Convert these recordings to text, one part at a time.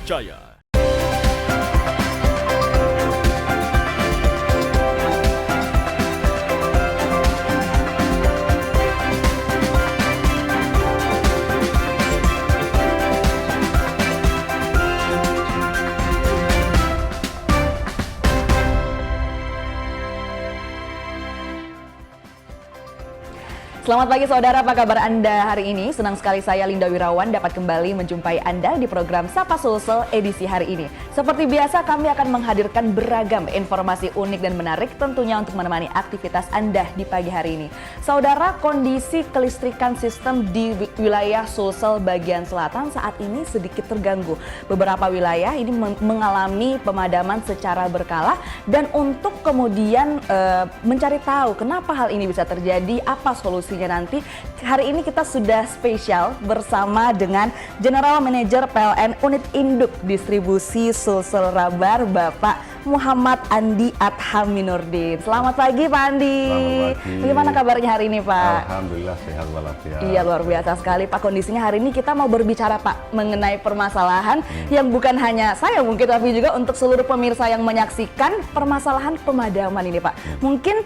terpercaya. Selamat pagi saudara, apa kabar Anda hari ini? Senang sekali saya Linda Wirawan dapat kembali menjumpai Anda di program Sapa Sulsel edisi hari ini. Seperti biasa kami akan menghadirkan beragam informasi unik dan menarik tentunya untuk menemani aktivitas Anda di pagi hari ini. Saudara, kondisi kelistrikan sistem di wilayah Sulsel bagian selatan saat ini sedikit terganggu. Beberapa wilayah ini mengalami pemadaman secara berkala dan untuk kemudian mencari tahu kenapa hal ini bisa terjadi, apa solusi nanti. Hari ini kita sudah spesial bersama dengan General Manager PLN Unit Induk Distribusi Sulsel Rabar, Bapak Muhammad Andi Adhaminurdin. Selamat pagi Pak Andi. Selamat pagi. Bagaimana kabarnya hari ini Pak? Alhamdulillah sehat walafiat. Iya, luar biasa sekali Pak kondisinya hari ini. Kita mau berbicara Pak mengenai permasalahan yang bukan hanya saya mungkin tapi juga untuk seluruh pemirsa yang menyaksikan permasalahan pemadaman ini Pak. Mungkin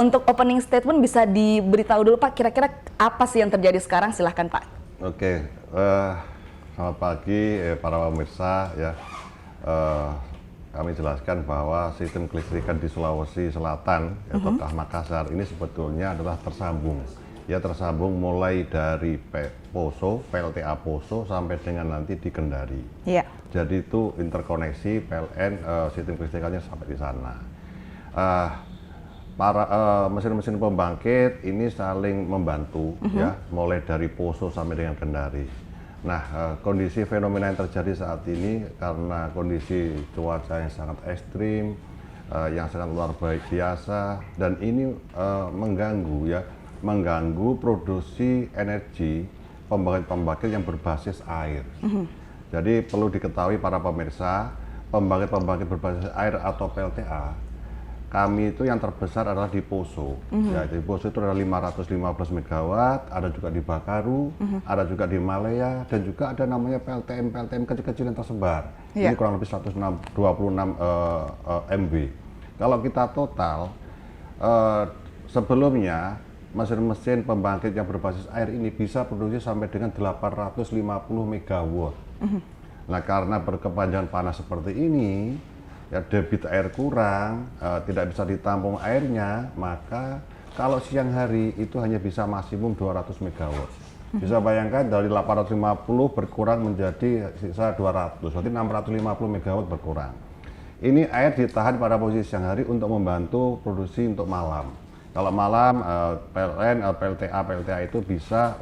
untuk opening statement bisa diberitahu dulu Pak, kira-kira apa sih yang terjadi sekarang? Silahkan Pak. Oke, selamat pagi para pemirsa ya. Kami jelaskan bahwa sistem kelistrikan di Sulawesi Selatan atau Makassar ini sebetulnya adalah tersambung. Ya, tersambung mulai dari Poso, PLTA Poso sampai dengan nanti di Kendari. Iya. Jadi itu interkoneksi PLN sistem kelistrikannya sampai di sana. Para mesin-mesin pembangkit ini saling membantu ya, mulai dari Poso sampai dengan Kendari. Nah, kondisi fenomena yang terjadi saat ini karena kondisi cuaca yang sangat ekstrim, yang sangat luar biasa, dan ini mengganggu produksi energi pembangkit-pembangkit yang berbasis air. Jadi perlu diketahui para pemirsa, pembangkit-pembangkit berbasis air atau PLTA, kami itu yang terbesar adalah di Poso. Ya, di Poso itu ada 515 MW, ada juga di Bakaru, ada juga di Malaya, dan juga ada namanya PLTM kecil-kecil yang tersebar. Ini kurang lebih 126 MW. Kalau kita total, sebelumnya mesin-mesin pembangkit yang berbasis air ini bisa produksi sampai dengan 850 MW. Nah, karena berkepanjangan panas seperti ini, ya debit air kurang, tidak bisa ditampung airnya, maka kalau siang hari itu hanya bisa maksimum 200 MW. Bisa bayangkan dari 850 berkurang menjadi sisa 200, berarti 650 MW berkurang. Ini air ditahan pada posisi siang hari untuk membantu produksi untuk malam. Kalau malam PLN, PLTA itu bisa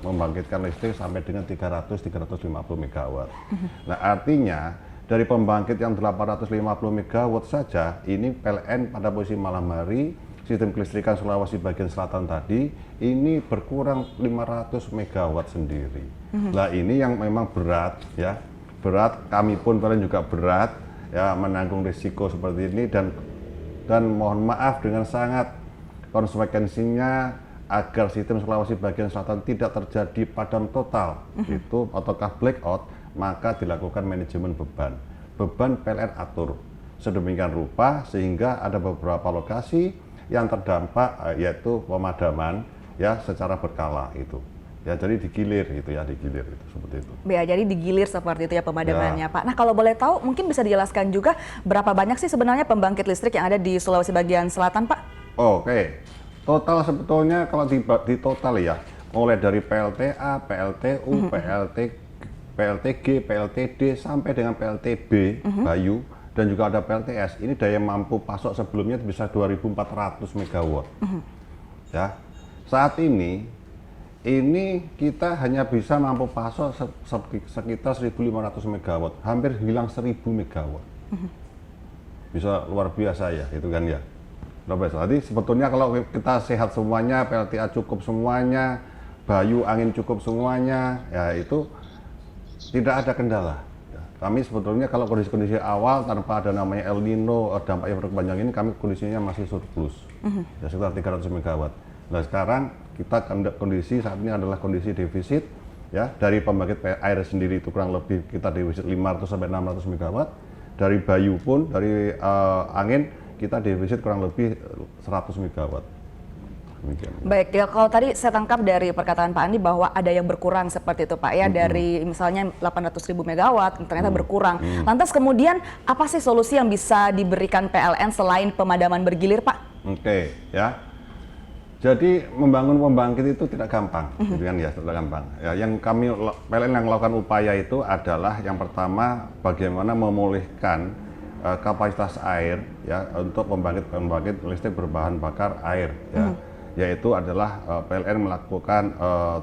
membangkitkan listrik sampai dengan 300-350 MW. Nah, artinya dari pembangkit yang 850 MW saja, ini PLN pada posisi malam hari, sistem kelistrikan Sulawesi bagian selatan tadi, ini berkurang 500 MW sendiri. Nah, ini yang memang berat ya, berat, kami pun PLN juga berat ya menanggung risiko seperti ini, dan mohon maaf dengan sangat konsekuensinya agar sistem Sulawesi bagian selatan tidak terjadi padam total itu ataukah blackout, maka dilakukan manajemen beban PLN atur sedemikian rupa sehingga ada beberapa lokasi yang terdampak yaitu pemadaman ya secara berkala itu ya, jadi digilir gitu ya, digilir itu seperti itu ya, jadi digilir seperti itu ya pemadamannya ya. Pak. Nah, kalau boleh tahu mungkin bisa dijelaskan juga berapa banyak sih sebenarnya pembangkit listrik yang ada di Sulawesi bagian selatan Pak? Oke, total sebetulnya kalau di total ya, mulai dari PLTA, PLTU, PLTG, PLTD sampai dengan PLTB, Bayu, dan juga ada PLTS. Ini daya mampu pasok sebelumnya bisa 2.400 MW. Ya, saat ini kita hanya bisa mampu pasok sekitar 1.500 MW, hampir hilang 1.000 MW. Bisa luar biasa ya, itu kan ya. Jadi sebetulnya kalau kita sehat semuanya, PLTA cukup semuanya, Bayu angin cukup semuanya, ya itu tidak ada kendala. Kami sebetulnya kalau kondisi-kondisi awal tanpa ada namanya El Nino, dampak yang berkepanjangan ini, kami kondisinya masih surplus, ya sekitar 300 MW. Nah, sekarang kita kondisi saat ini adalah kondisi defisit, ya dari pembangkit air sendiri itu kurang lebih kita defisit 500 sampai 600 megawatt, dari Bayu pun dari angin kita defisit kurang lebih 100 megawatt. Demikian. Baik, ya kalau tadi saya tangkap dari perkataan Pak Andi bahwa ada yang berkurang seperti itu Pak ya, dari misalnya 800.000 megawatt ternyata berkurang. Lantas kemudian apa sih solusi yang bisa diberikan PLN selain pemadaman bergilir Pak? Oke, ya. Jadi membangun pembangkit itu tidak gampang, gitu kan ya, tidak gampang. Ya, yang kami PLN yang lakukan upaya itu adalah yang pertama bagaimana memulihkan kapasitas air ya untuk pembangkit listrik berbahan bakar air ya. Yaitu adalah PLN melakukan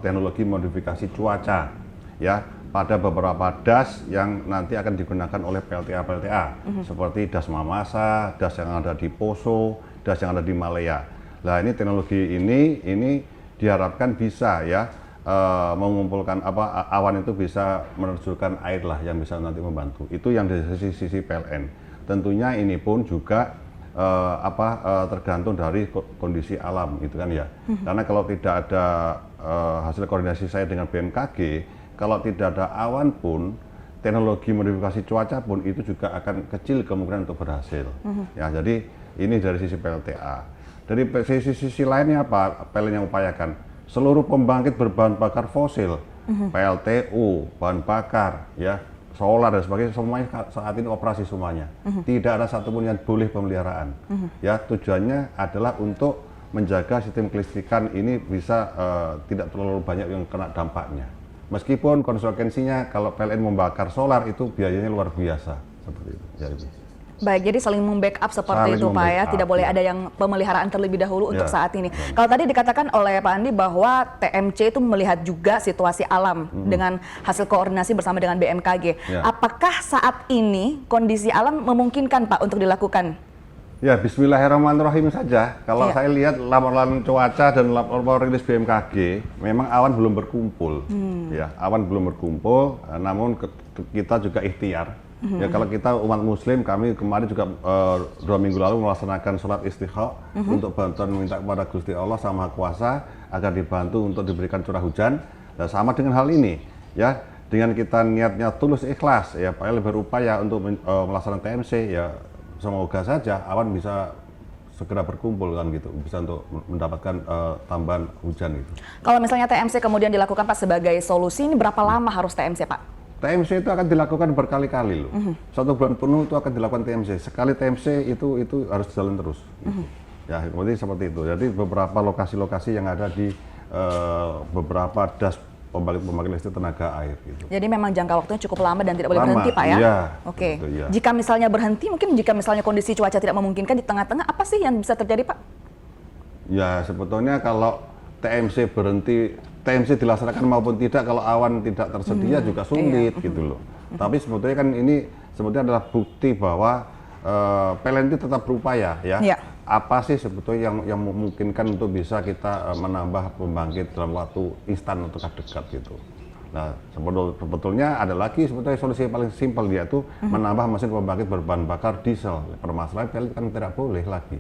teknologi modifikasi cuaca ya pada beberapa das yang nanti akan digunakan oleh PLTA seperti das Mamasa, das yang ada di Poso, das yang ada di Malaya. Nah ini teknologi ini diharapkan bisa ya mengumpulkan awan itu bisa menerjunkan air lah yang bisa nanti membantu. Itu yang dari sisi PLN. Tentunya ini pun juga tergantung dari kondisi alam gitu kan ya. Karena kalau tidak ada hasil koordinasi saya dengan BMKG, kalau tidak ada awan pun teknologi modifikasi cuaca pun itu juga akan kecil kemungkinan untuk berhasil. Ya, jadi ini dari sisi PLTA. Dari sisi lainnya apa PLN yang upayakan? Seluruh pembangkit berbahan bakar fosil, PLTU, bahan bakar, ya solar dan sebagainya, semuanya saat ini operasi semuanya. Tidak ada satupun yang boleh pemeliharaan. Ya, tujuannya adalah untuk menjaga sistem kelistrikan ini bisa tidak terlalu banyak yang kena dampaknya. Meskipun konsekuensinya kalau PLN membakar solar itu biayanya luar biasa seperti itu. Jadi. Baik, jadi saling membackup seperti itu Pak ya, tidak boleh ada yang pemeliharaan terlebih dahulu untuk saat ini. Kalau tadi dikatakan oleh Pak Andi bahwa TMC itu melihat juga situasi alam dengan hasil koordinasi bersama dengan BMKG. Apakah saat ini kondisi alam memungkinkan Pak untuk dilakukan? Ya, bismillahirrahmanirrahim saja. Kalau saya lihat laporan cuaca dan laporan rilis BMKG, memang awan belum berkumpul. Ya, awan belum berkumpul, namun kita juga ikhtiar. Ya, kalau kita umat muslim, kami kemarin juga 2 minggu lalu melaksanakan sholat istikha untuk bantuan minta kepada Gusti Allah Sama Kuasa agar dibantu untuk diberikan curah hujan. Dan sama dengan hal ini, ya dengan kita niatnya tulus ikhlas, ya PLN berupaya untuk melaksanakan TMC, ya semoga saja awan bisa segera berkumpul kan gitu, bisa untuk mendapatkan tambahan hujan itu. Kalau misalnya TMC kemudian dilakukan Pak sebagai solusi, ini berapa lama harus TMC Pak? TMC itu akan dilakukan berkali-kali loh. 1 bulan penuh itu akan dilakukan TMC. Sekali TMC itu harus jalan terus. Gitu. Ya, kemudian seperti itu. Jadi beberapa lokasi-lokasi yang ada di beberapa das pembangkit listrik tenaga air. Gitu. Jadi memang jangka waktunya cukup lama dan tidak boleh berhenti Pak ya? Iya. Oke. Gitu, iya. Jika misalnya berhenti, mungkin jika misalnya kondisi cuaca tidak memungkinkan di tengah-tengah, apa sih yang bisa terjadi Pak? Ya sebetulnya kalau TMC berhenti, TMC dilaksanakan maupun tidak, kalau awan tidak tersedia juga sulit gitu loh. Tapi sebetulnya kan ini sebetulnya adalah bukti bahwa PLN itu tetap berupaya ya. Apa sih sebetulnya yang memungkinkan untuk bisa kita menambah pembangkit dalam waktu instan atau dekat gitu. Nah sebetulnya ada lagi sebetulnya solusi yang paling simpel, yaitu menambah mesin pembangkit berbahan bakar diesel. Permasalahan PLN kan tidak boleh lagi.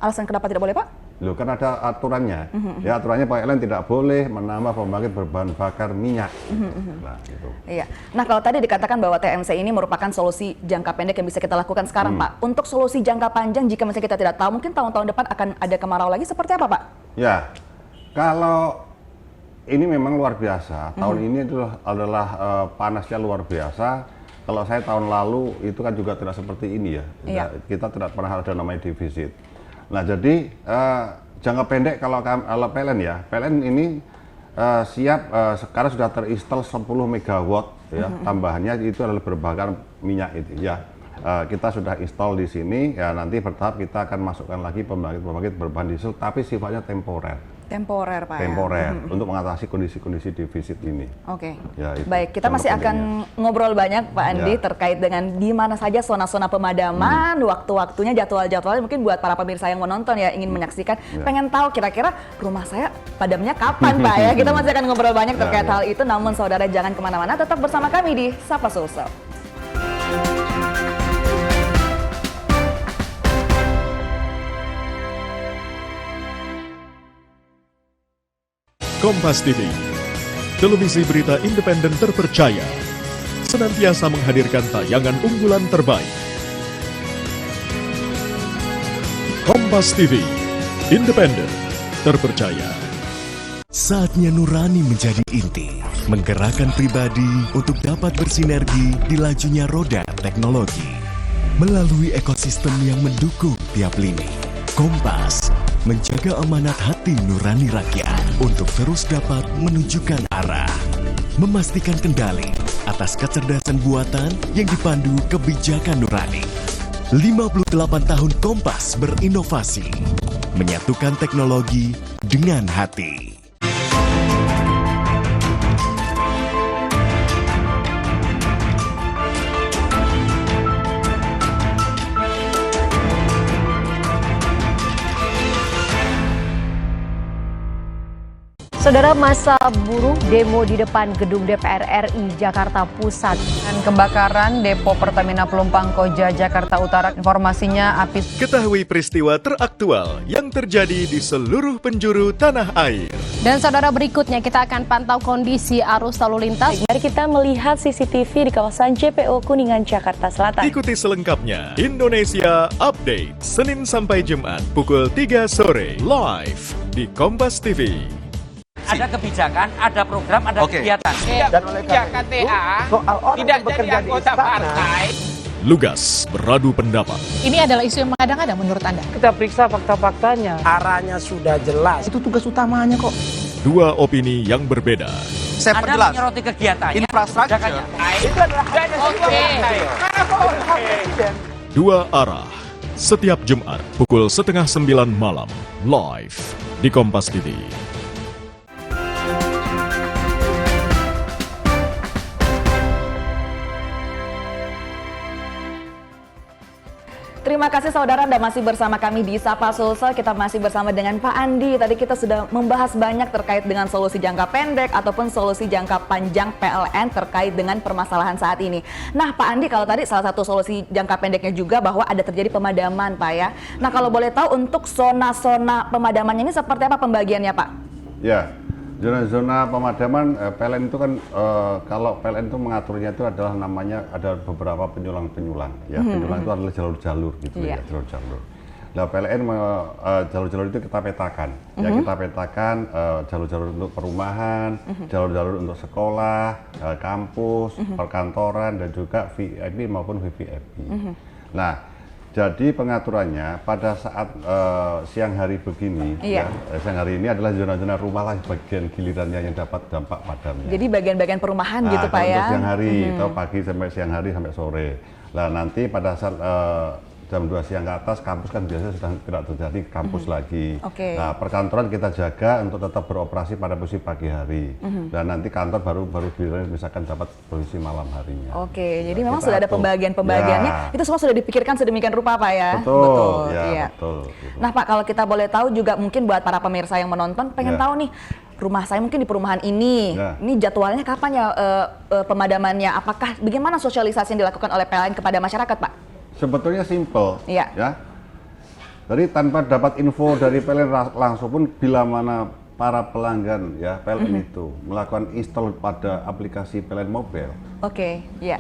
Alasan kenapa tidak boleh Pak? Loh, kan ada aturannya. Ya, aturannya PLN tidak boleh menambah pembangkit berbahan bakar minyak. Nah, gitu. Iya. Nah, kalau tadi dikatakan bahwa TMC ini merupakan solusi jangka pendek yang bisa kita lakukan sekarang, Pak. Untuk solusi jangka panjang, jika misalnya kita tidak tahu, mungkin tahun-tahun depan akan ada kemarau lagi, seperti apa, Pak? Ya, kalau ini memang luar biasa. Tahun ini itu adalah panasnya luar biasa. Kalau saya tahun lalu itu kan juga tidak seperti ini ya. Kita tidak pernah ada namanya defisit. Nah, jadi jangka pendek kalau PLN ya, PLN ini siap sekarang sudah terinstall 10 megawatt ya, tambahannya itu adalah berbakar minyak itu ya. Kita sudah install di sini ya, nanti bertahap kita akan masukkan lagi pembangkit berbahan diesel tapi sifatnya temporer. Temporer Pak. Temporer untuk mengatasi kondisi-kondisi defisit ini. Oke. Ya, baik, kita masih akan ngobrol banyak Pak Andi terkait dengan di mana saja zona-zona pemadaman, waktu-waktunya, jadwal-jadwalnya, mungkin buat para pemirsa yang menonton ya ingin menyaksikan, pengen tahu kira-kira rumah saya padamnya kapan Pak ya. Kita masih akan ngobrol banyak terkait hal itu, namun saudara jangan kemana-mana, tetap bersama kami di Sapa Sulsel. Kompas TV, televisi berita independen terpercaya, senantiasa menghadirkan tayangan unggulan terbaik. Kompas TV, independen, terpercaya. Saatnya nurani menjadi inti, menggerakkan pribadi untuk dapat bersinergi di lajunya roda teknologi. Melalui ekosistem yang mendukung tiap lini, Kompas menjaga amanat hati nurani rakyat untuk terus dapat menunjukkan arah. Memastikan kendali atas kecerdasan buatan yang dipandu kebijakan nurani. 58 tahun Kompas berinovasi, menyatukan teknologi dengan hati. Saudara, massa buruh demo di depan gedung DPR RI Jakarta Pusat. Dan kebakaran depo Pertamina Pelumpang Koja Jakarta Utara, informasinya api. Ketahui peristiwa teraktual yang terjadi di seluruh penjuru tanah air. Dan saudara, berikutnya kita akan pantau kondisi arus lalu lintas. Mari kita melihat CCTV di kawasan JPO Kuningan, Jakarta Selatan. Ikuti selengkapnya Indonesia Update, Senin sampai Jumat pukul 3 sore, live di Kompas TV. Ada kebijakan, ada program, ada kegiatan. Dan oleh karena itu, soal orang tidak yang bekerja jadi di anggota istana, partai. Lugas beradu pendapat. Ini adalah isu yang mengada-ngada menurut Anda? kita periksa fakta-faktanya. Arahnya sudah jelas. Itu tugas utamanya kok. Dua opini yang berbeda. Saya perjelas. Anda menyoroti kegiatannya, infrastruktur. Itu adalah hak presiden. Dua arah. Setiap Jumat pukul 8:30 malam, live di Kompas TV. Terima kasih saudara, Anda masih bersama kami di Sapa Sulsel. Kita masih bersama dengan Pak Andi. Tadi kita sudah membahas banyak terkait dengan solusi jangka pendek ataupun solusi jangka panjang PLN terkait dengan permasalahan saat ini. Nah Pak Andi, kalau tadi salah satu solusi jangka pendeknya juga bahwa ada terjadi pemadaman Pak ya. Nah kalau boleh tahu untuk zona-zona pemadamannya ini seperti apa pembagiannya Pak? Ya, zona-zona pemadaman PLN itu kan kalau PLN itu mengaturnya itu adalah namanya ada beberapa penyulang-penyulang ya. Penyulang itu adalah jalur-jalur gitu ya, jalur-jalur. Nah, PLN jalur-jalur itu kita petakan. Ya, kita petakan jalur-jalur untuk perumahan, jalur-jalur untuk sekolah, kampus, perkantoran dan juga VIP maupun VVIP. Nah, jadi pengaturannya pada saat siang hari begini, ya, siang hari ini adalah zona-zona rumah lah bagian gilirannya yang dapat dampak padamnya. Jadi bagian-bagian perumahan gitu Pak ya? Untuk siang hari, atau pagi sampai siang hari sampai sore. Nah nanti pada saat jam 2 siang ke atas, kampus kan biasanya sudah tidak terjadi kampus lagi. Nah perkantoran kita jaga untuk tetap beroperasi pada posisi pagi hari. Dan nanti kantor baru giliran misalkan dapat posisi malam harinya. Jadi memang sudah ada pembagian-pembagiannya, itu semua sudah dipikirkan sedemikian rupa Pak ya? Betul, ya, betul. Gitu. Nah Pak, kalau kita boleh tahu juga mungkin buat para pemirsa yang menonton pengen tahu nih, rumah saya mungkin di perumahan ini jadwalnya kapan ya pemadamannya? Apakah bagaimana sosialisasi yang dilakukan oleh PLN kepada masyarakat Pak? Sebetulnya simple, ya. Jadi tanpa dapat info dari PLN langsung pun bila mana para pelanggan ya PLN itu melakukan install pada aplikasi PLN Mobile,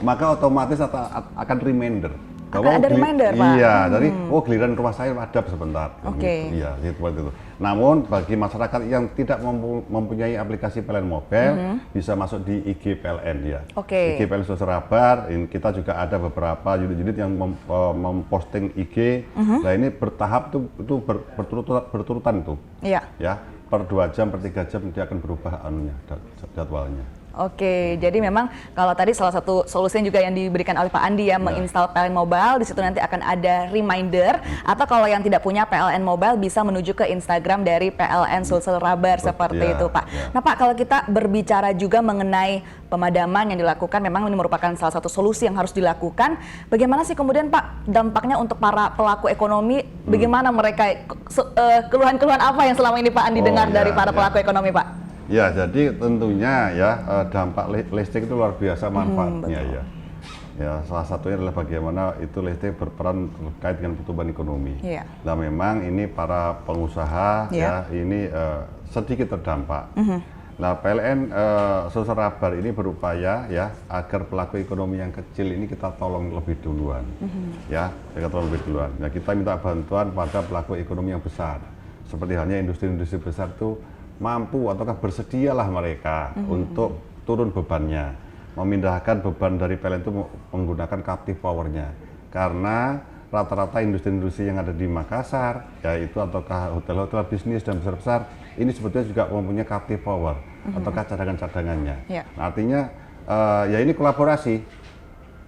maka otomatis akan reminder. Akan ada reminder, Pak? Iya, jadi giliran rumah saya padam sebentar. Gitu. Iya, seperti itu. Namun bagi masyarakat yang tidak mempunyai aplikasi PLN Mobile bisa masuk di IG PLN ya. IG PLN Sulsel Rabar. Kita juga ada beberapa unit-unit yang memposting IG. Nah ini bertahap itu berturutan tuh. Ya, per 2 jam, per 3 jam dia akan berubah jadwalnya. Jadi memang kalau tadi salah satu solusi juga yang diberikan oleh Pak Andi ya, menginstal PLN Mobile, di situ nanti akan ada reminder, atau kalau yang tidak punya PLN Mobile bisa menuju ke Instagram dari PLN Sulsel Rabar seperti itu Pak. Nah Pak, kalau kita berbicara juga mengenai pemadaman yang dilakukan, memang ini merupakan salah satu solusi yang harus dilakukan. Bagaimana sih kemudian Pak dampaknya untuk para pelaku ekonomi? Bagaimana mereka keluhan-keluhan apa yang selama ini Pak Andi dengar dari para pelaku ekonomi Pak? Ya, jadi tentunya ya dampak listrik itu luar biasa manfaatnya ya. Ya, salah satunya adalah bagaimana itu listrik berperan terkait dengan pertumbuhan ekonomi. Nah, memang ini para pengusaha ya ini sedikit terdampak. Nah, PLN Sulsel Rabar ini berupaya ya agar pelaku ekonomi yang kecil ini kita tolong lebih duluan, ya, kita tolong lebih duluan. Nah, kita minta bantuan pada pelaku ekonomi yang besar, seperti halnya industri-industri besar itu mampu ataukah bersedialah mereka untuk turun bebannya, memindahkan beban dari PLN itu menggunakan captive powernya, karena rata-rata industri-industri yang ada di Makassar, yaitu ataukah hotel-hotel bisnis dan besar-besar, ini sebetulnya juga mempunyai captive power, ataukah cadangan-cadangannya. Nah, artinya ya ini kolaborasi,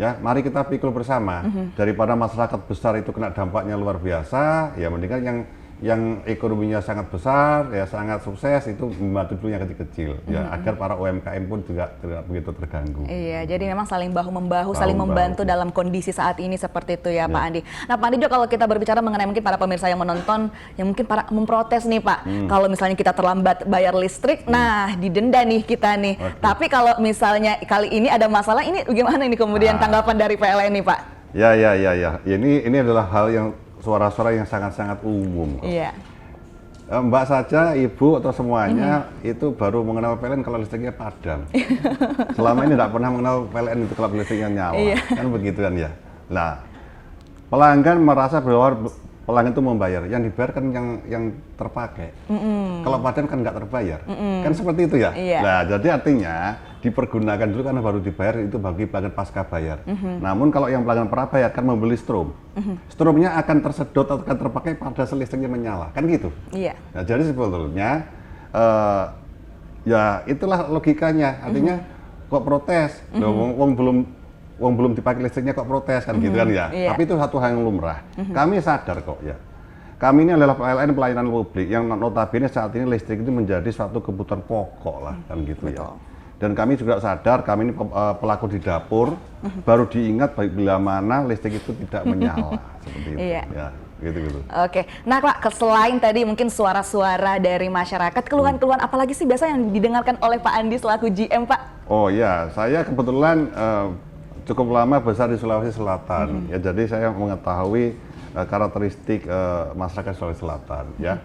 ya mari kita pikul bersama, daripada masyarakat besar itu kena dampaknya luar biasa, ya mendingan yang ekonominya sangat besar, ya sangat sukses itu membantu dulu yang kecil-kecil, ya agar para UMKM pun juga tidak begitu terganggu. Iya, jadi memang saling bahu-membahu, saling membantu dalam kondisi saat ini seperti itu ya, Pak Andi. Nah, Pak Andi juga kalau kita berbicara mengenai mungkin para pemirsa yang menonton, yang mungkin para memprotes nih Pak, kalau misalnya kita terlambat bayar listrik, nah didenda nih kita nih. Tapi kalau misalnya kali ini ada masalah, ini gimana ini kemudian tanggapan dari PLN nih Pak? Ya, ini adalah hal yang suara-suara yang sangat-sangat umum. Iya. Mbak saja, Ibu atau semuanya itu baru mengenal PLN kalau listriknya padam. Selama ini tidak pernah mengenal PLN itu kalau listriknya nyala. Kan begitu kan ya. Nah, pelanggan merasa bahwa pelanggan itu membayar, yang dibayar kan yang terpakai. Kalau padam kan nggak terbayar. Kan seperti itu ya. Nah, jadi artinya dipergunakan dulu karena baru dibayar itu bagi pelanggan pasca bayar. Namun kalau yang pelanggan prabayar kan membeli strom, stromnya akan tersedot atau akan terpakai pada listriknya menyala, kan gitu. Nah, jadi sebetulnya ya itulah logikanya. Artinya kok protes, wong belum dipakai listriknya kok protes kan gitu kan ya. Tapi itu satu hal yang lumrah. Kami sadar kok ya. Kami ini adalah PLN pelayanan publik yang notabene saat ini listrik itu menjadi suatu kebutuhan pokok lah kan gitu ya. Dan kami juga sadar, kami ini pelaku di dapur, baru diingat bila mana listrik itu tidak menyala, seperti itu. Ya, gitu. Oke, nah Pak, selain tadi mungkin suara-suara dari masyarakat, keluhan-keluhan apalagi sih biasa yang didengarkan oleh Pak Andi selaku GM, Pak? Oh ya, saya kebetulan cukup lama besar di Sulawesi Selatan, ya, jadi saya mengetahui karakteristik masyarakat Sulawesi Selatan, ya.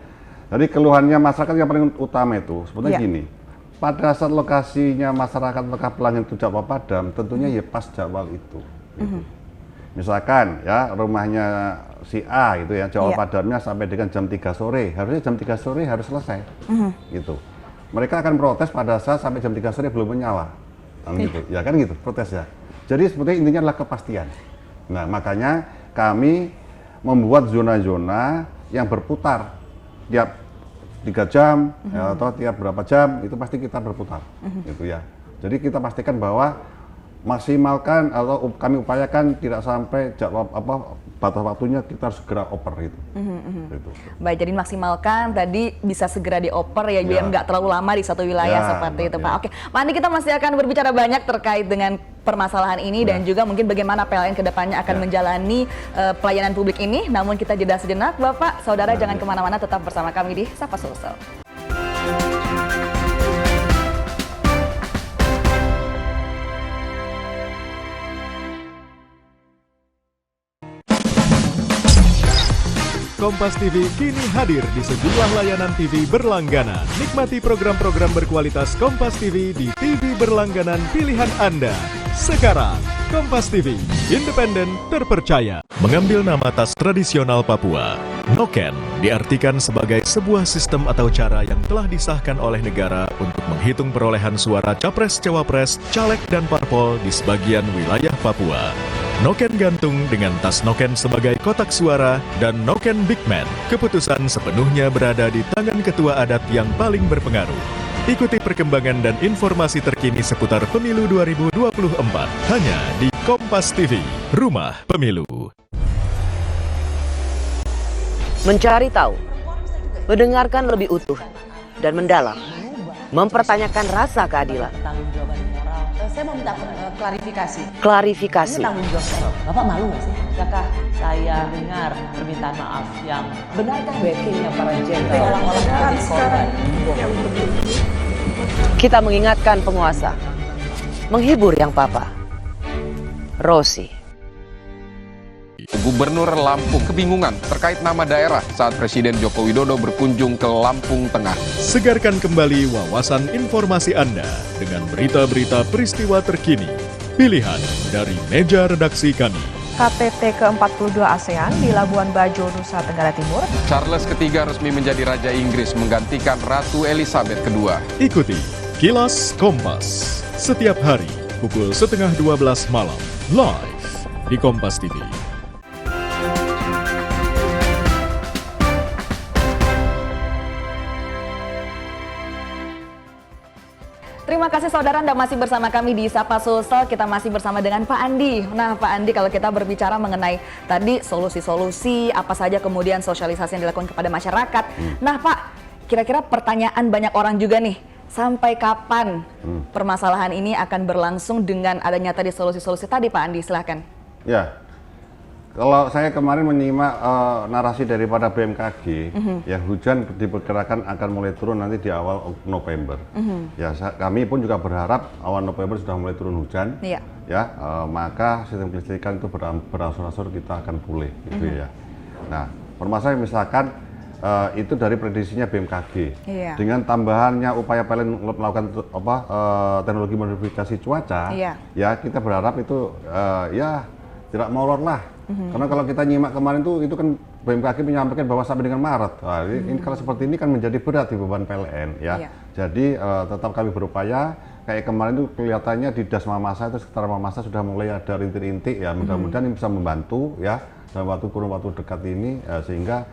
Jadi keluhannya masyarakat yang paling utama itu sebetulnya gini. Pada saat lokasinya masyarakat atau pelanggan itu jadwal padam, tentunya ya pas jadwal itu. Gitu. Misalkan ya rumahnya si A gitu ya, jadwal padamnya sampai dengan jam 3 sore, harusnya jam 3 sore harus selesai. Gitu. Mereka akan protes pada saat sampai jam 3 sore belum menyala. Gitu. Ya kan gitu, protes ya. Jadi sebetulnya intinya adalah kepastian. Nah, makanya kami membuat zona-zona yang berputar tiap 3 jam ya, atau tiap berapa jam itu pasti kita berputar gitu ya. Jadi kita pastikan bahwa maksimalkan atau kami upayakan tidak sampai jadwal batas waktunya kita harus segera oper gitu. Gitu. Baik, jadi maksimalkan tadi bisa segera dioper ya, biar nggak terlalu lama di satu wilayah seperti itu Pak. Oke, Pak Andi, kita masih akan berbicara banyak terkait dengan permasalahan ini dan juga mungkin bagaimana PLN kedepannya akan menjalani pelayanan publik ini. Namun kita jeda sejenak, Bapak, Saudara jangan kemana-mana, tetap bersama kami di Sapa Sulsel. Kompas TV kini hadir di sejumlah layanan TV berlangganan. Nikmati program-program berkualitas Kompas TV di TV berlangganan pilihan Anda. Sekarang, Kompas TV, independen, terpercaya. Mengambil nama tas tradisional Papua, Noken diartikan sebagai sebuah sistem atau cara yang telah disahkan oleh negara untuk menghitung perolehan suara capres-cawapres, caleg dan parpol di sebagian wilayah Papua. Noken gantung dengan tas noken sebagai kotak suara dan noken Big Man. Keputusan sepenuhnya berada di tangan ketua adat yang paling berpengaruh. Ikuti perkembangan dan informasi terkini seputar pemilu 2024 hanya di Kompas TV, Rumah Pemilu. Mencari tahu, mendengarkan lebih utuh dan mendalam, mempertanyakan rasa keadilan. Saya mau minta klarifikasi. Klarifikasi. Ini tanggung jawab saya. Bapak malu nggak sih? Apakah saya dengar permintaan maaf yang benarkah backingnya para jenderal orang-orang sekarang yang Kita mengingatkan penguasa, menghibur yang papa. Rosi. Gubernur Lampung kebingungan terkait nama daerah saat Presiden Joko Widodo berkunjung ke Lampung Tengah. Segarkan kembali wawasan informasi Anda dengan berita-berita peristiwa terkini. Pilihan dari meja redaksi kami. KTT ke-42 ASEAN di Labuan Bajo, Nusa Tenggara Timur. Charles III resmi menjadi Raja Inggris menggantikan Ratu Elizabeth II. Ikuti Kilas Kompas setiap hari pukul 11:30 malam live di Kompas TV. Terima kasih saudara, Anda masih bersama kami di Sapa Sulsel. Kita masih bersama dengan Pak Andi. Nah Pak Andi, kalau kita berbicara mengenai tadi solusi-solusi, apa saja kemudian sosialisasi yang dilakukan kepada masyarakat. Nah Pak, kira-kira pertanyaan banyak orang juga nih, sampai kapan permasalahan ini akan berlangsung dengan adanya tadi solusi-solusi tadi Pak Andi, silahkan. Ya, kalau saya kemarin menyimak narasi daripada BMKG, yang hujan diperkirakan akan mulai turun nanti di awal November. Ya, kami pun juga berharap awal November sudah mulai turun hujan. Ya, maka sistem kelistrikan itu berangsur-angsur kita akan pulih, gitu ya. Nah, permasalahan misalkan itu dari prediksinya BMKG, dengan tambahannya upaya PLN melakukan teknologi modifikasi cuaca, ya kita berharap itu ya tidak molor lah. Karena kalau kita nyimak kemarin tuh itu kan BMKG menyampaikan bahwa sampai dengan Maret. Nah, ini kalau seperti ini kan menjadi berat di beban PLN ya. Jadi tetap kami berupaya. Kayak kemarin tuh kelihatannya di Das Mamasa itu sekitar Mamasa sudah mulai ada rintik-rintik ya. Mudah-mudahan ini bisa membantu ya dalam kurun waktu dekat ini sehingga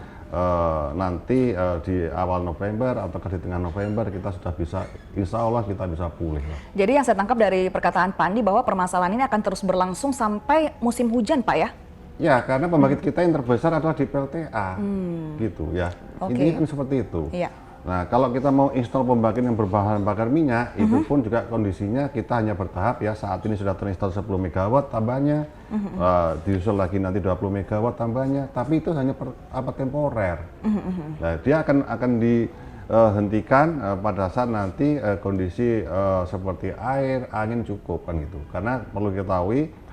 nanti di awal November atau di tengah November kita sudah bisa, insya Allah kita bisa pulih. Jadi yang saya tangkap dari perkataan Pak Andi bahwa permasalahan ini akan terus berlangsung sampai musim hujan Pak ya? Ya, karena pembangkit kita yang terbesar adalah di PLTA, gitu ya. Intinya kan seperti itu. Nah, kalau kita mau install pembangkit yang berbahan bakar minyak, itu pun juga kondisinya kita hanya bertahap ya. Saat ini sudah terinstall 10 MW tambahnya, disusul lagi nanti 20 MW tambahnya, tapi itu hanya temporer. Nah, dia akan dihentikan pada saat nanti kondisi seperti air, angin cukup kan gitu. Karena perlu diketahui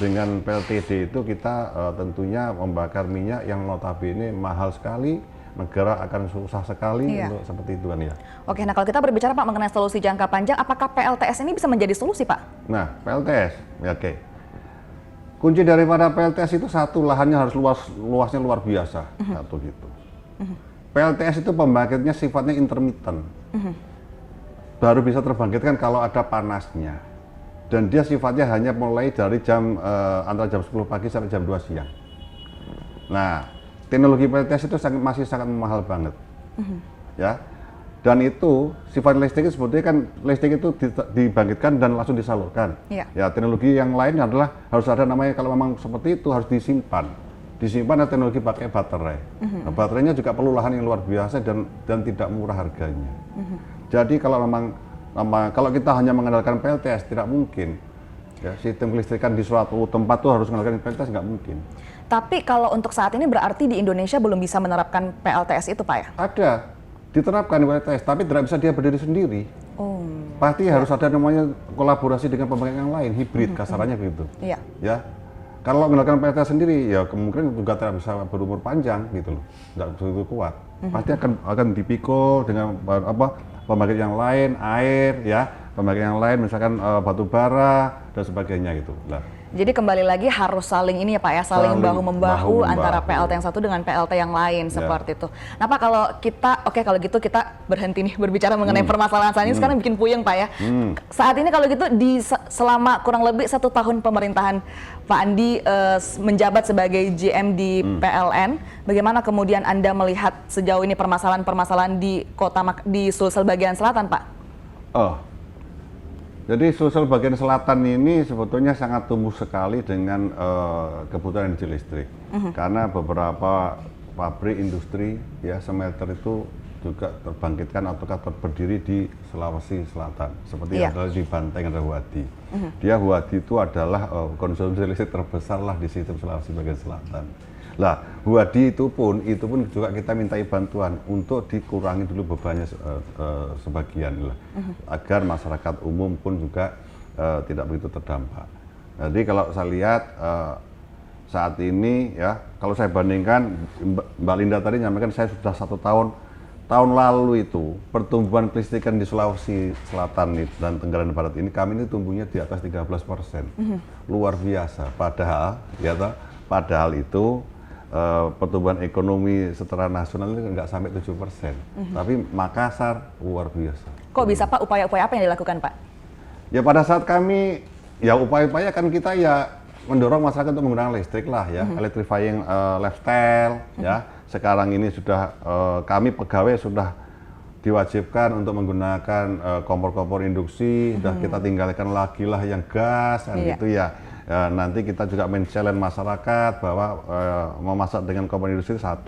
dengan PLTD itu kita tentunya membakar minyak yang notabene mahal sekali, negara akan susah sekali untuk seperti itu kan ya. Oke, nah kalau kita berbicara Pak mengenai solusi jangka panjang, apakah PLTS ini bisa menjadi solusi Pak? Nah, PLTS, ya, oke. Kunci daripada PLTS itu satu, lahannya harus luasnya luar biasa, satu gitu. PLTS itu pembangkitnya sifatnya intermittent, baru bisa terbangkitkan kalau ada panasnya. Dan dia sifatnya hanya mulai dari antara jam 10 pagi sampai jam 2 siang. Nah, teknologi PLTS itu masih sangat mahal banget, ya. Dan itu sifat listrik sebetulnya kan listrik itu dibangkitkan dan langsung disalurkan. Ya, teknologi yang lain adalah harus ada namanya kalau memang seperti itu harus disimpan. Disimpan ada teknologi pakai baterai. Nah, baterainya juga perlu lahan yang luar biasa dan tidak murah harganya. Jadi kalau kita hanya mengandalkan PLTS tidak mungkin. Ya, sistem kelistrikan di suatu tempat tuh harus mengandalkan PLTS nggak mungkin. Tapi kalau untuk saat ini berarti di Indonesia belum bisa menerapkan PLTS itu Pak ya? Ada, diterapkan PLTS, tapi tidak bisa dia berdiri sendiri. Pasti harus ada namanya kolaborasi dengan pembangkit yang lain, hibrid kasarannya begitu. Ya, kalau menggunakan PLTS sendiri ya kemungkinan juga tidak bisa berumur panjang gitu loh, nggak begitu kuat. Pasti akan dipikul dengan pembangkit yang lain, air ya, pembangkit yang lain misalkan batu bara dan sebagainya gitu. Nah, jadi kembali lagi harus saling ini ya Pak ya, saling bahu-membahu antara PLT yang satu dengan PLT yang lain seperti itu. Nah Pak, kalau kita kalau gitu kita berhenti nih berbicara mengenai permasalahan saat ini, sekarang bikin puyeng Pak ya. Saat ini kalau gitu selama kurang lebih 1 tahun pemerintahan Pak Andi menjabat sebagai GM di PLN, bagaimana kemudian Anda melihat sejauh ini permasalahan-permasalahan di Sulsel bagian selatan Pak? Jadi Sulsel bagian selatan ini sebetulnya sangat tumbuh sekali dengan kebutuhan energi listrik. Karena beberapa pabrik industri ya smelter itu juga terbangkitkan ataukah berdiri di Sulawesi Selatan. Seperti adalah di Banteng ada Huadi. Dia Huadi itu adalah konsumsi listrik terbesar lah di sistem Sulawesi bagian selatan. Lah, Huadi itu pun juga kita mintai bantuan untuk dikurangi dulu bebannya sebagian lah, agar masyarakat umum pun juga tidak begitu terdampak. Jadi kalau saya lihat saat ini ya, kalau saya bandingkan, Mbak Linda tadi nyampaikan saya sudah 1 tahun lalu itu pertumbuhan kelistrikan di Sulawesi Selatan dan Tenggara Barat ini kami ini tumbuhnya di atas 13%. Luar biasa. Padahal itu pertumbuhan ekonomi secara nasional itu nggak sampai 7%. Tapi Makassar luar biasa. Kok bisa Pak, upaya-upaya apa yang dilakukan Pak? Ya pada saat kami, ya upaya-upaya kan kita ya mendorong masyarakat untuk menggunakan listrik lah ya, electrifying lifestyle ya. Sekarang ini sudah kami pegawai sudah diwajibkan untuk menggunakan kompor-kompor induksi, sudah kita tinggalkan lagi lah yang gas kan gitu ya. Nanti kita juga men-challenge masyarakat bahwa memasak dengan kompor induksi 1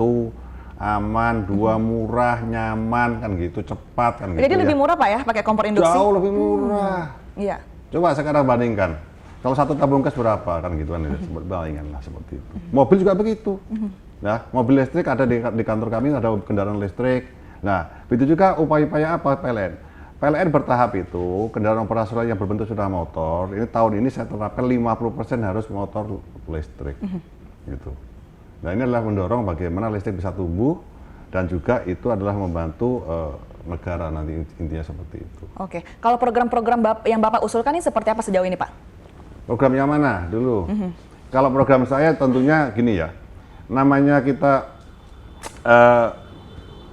aman, 2 murah, nyaman kan gitu, cepat kan gitu. Jadi lebih murah Pak ya pakai kompor induksi? Jauh lebih murah. Iya. Coba sekarang bandingkan. Kalau 1 tabung gas berapa kan gitu kan, bandingan lah seperti itu. Mobil juga begitu. Nah, mobil listrik ada di kantor kami, ada kendaraan listrik. Nah, begitu juga upaya-upaya apa PLN. PLN bertahap itu, kendaraan operasional yang berbentuk sudah motor, ini tahun ini saya terapkan 50% harus motor listrik. Gitu. Nah, ini adalah mendorong bagaimana listrik bisa tumbuh dan juga itu adalah membantu negara nanti, intinya seperti itu. Oke, kalau program-program yang Bapak usulkan ini seperti apa sejauh ini Pak? Program yang mana dulu? Kalau program saya tentunya gini ya, namanya kita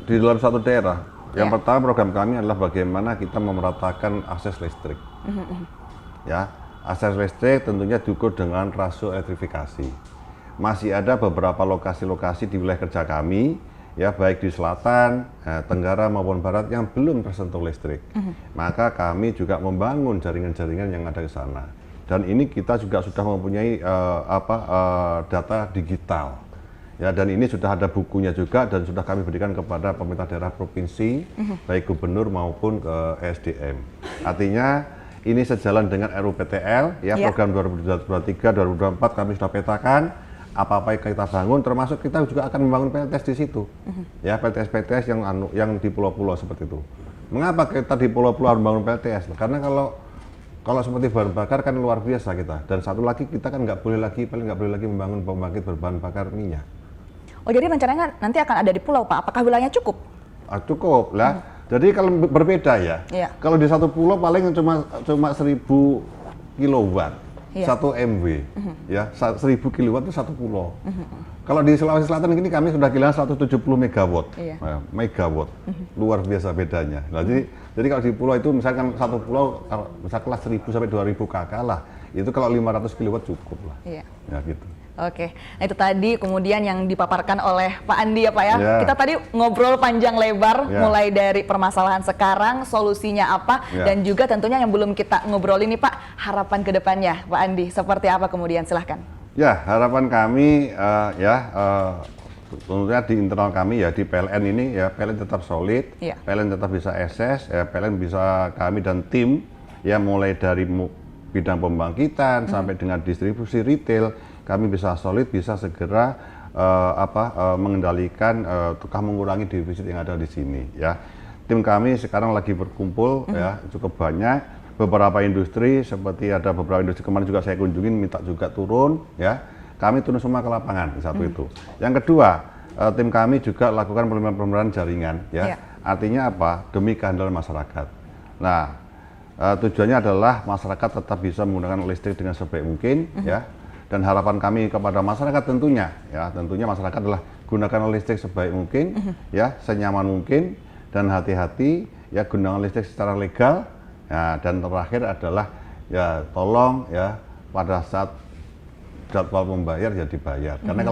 di dalam satu daerah, yang pertama program kami adalah bagaimana kita memeratakan akses listrik. Ya, akses listrik tentunya diukur dengan rasio elektrifikasi. Masih ada beberapa lokasi-lokasi di wilayah kerja kami, ya baik di selatan, tenggara maupun barat yang belum tersentuh listrik. Maka kami juga membangun jaringan-jaringan yang ada di sana. Dan ini kita juga sudah mempunyai data digital. Ya, dan ini sudah ada bukunya juga dan sudah kami berikan kepada pemerintah daerah provinsi, baik gubernur maupun ke SDM. Artinya ini sejalan dengan RUPTL, ya program 2023-2024 kami sudah petakan apa-apa yang kita bangun, termasuk kita juga akan membangun PLTS di situ, ya PLTS yang di pulau-pulau seperti itu. Mengapa kita di pulau-pulau harus membangun PLTS? Karena kalau seperti bahan bakar kan luar biasa kita. Dan satu lagi kita kan nggak boleh lagi membangun pembangkit berbahan bakar minyak. Oh jadi rencananya nanti akan ada di pulau Pak, apakah wilayahnya cukup? Cukup lah. Jadi kalau berbeda ya, kalau di satu pulau paling cuma 1000 kilowatt, 1 MW, ya 1000 kilowatt itu 1 pulau. Kalau di Sulawesi Selatan ini kami sudah kehilangan 170 megawatt, luar biasa bedanya. Nah, jadi kalau di pulau itu misalkan satu pulau, kalau misalkan 1000 sampai 2000 KK lah, itu kalau 500 kilowatt cukup lah, ya gitu. Oke, nah itu tadi kemudian yang dipaparkan oleh Pak Andi ya Pak ya. Kita tadi ngobrol panjang lebar mulai dari permasalahan sekarang, solusinya apa, dan juga tentunya yang belum kita ngobrol ini Pak, harapan ke depannya Pak Andi, seperti apa kemudian, silahkan. Ya, harapan kami tentunya di internal kami ya, di PLN ini ya, PLN tetap solid, PLN tetap bisa ekses, ya, PLN bisa kami dan tim ya mulai dari bidang pembangkitan sampai dengan distribusi retail, kami bisa solid, bisa segera mengendalikan tukang mengurangi defisit yang ada di sini ya. Tim kami sekarang lagi berkumpul ya, cukup banyak. Beberapa industri seperti ada beberapa industri kemarin juga saya kunjungin, minta juga turun ya. Kami turun semua ke lapangan, satu itu. Yang kedua, tim kami juga lakukan pemeliharaan jaringan ya. Artinya apa? Demi keandalan masyarakat. Nah, tujuannya adalah masyarakat tetap bisa menggunakan listrik dengan sebaik mungkin ya. Dan harapan kami kepada masyarakat tentunya masyarakat adalah gunakan listrik sebaik mungkin ya, senyaman mungkin, dan hati-hati ya, gunakan listrik secara legal. Ya, dan terakhir adalah ya tolong ya pada saat jadwal membayar ya dibayar. Karena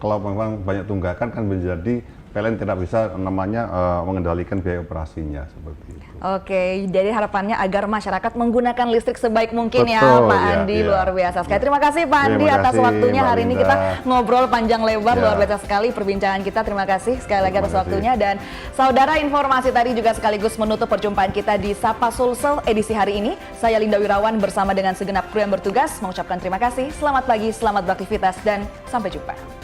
kalau memang banyak tunggakan kan menjadi PLN tidak bisa mengendalikan biaya operasinya seperti itu. Oke, jadi harapannya agar masyarakat menggunakan listrik sebaik mungkin. Betul, ya Pak Andi, luar biasa sekali. Terima kasih Pak Andi atas waktunya hari ini, kita ngobrol panjang lebar, luar biasa sekali perbincangan kita. Terima kasih sekali lagi atas waktunya. Dan saudara, informasi tadi juga sekaligus menutup perjumpaan kita di Sapa Sulsel edisi hari ini. Saya Linda Wirawan bersama dengan segenap kru yang bertugas mengucapkan terima kasih, selamat pagi, selamat beraktivitas, dan sampai jumpa.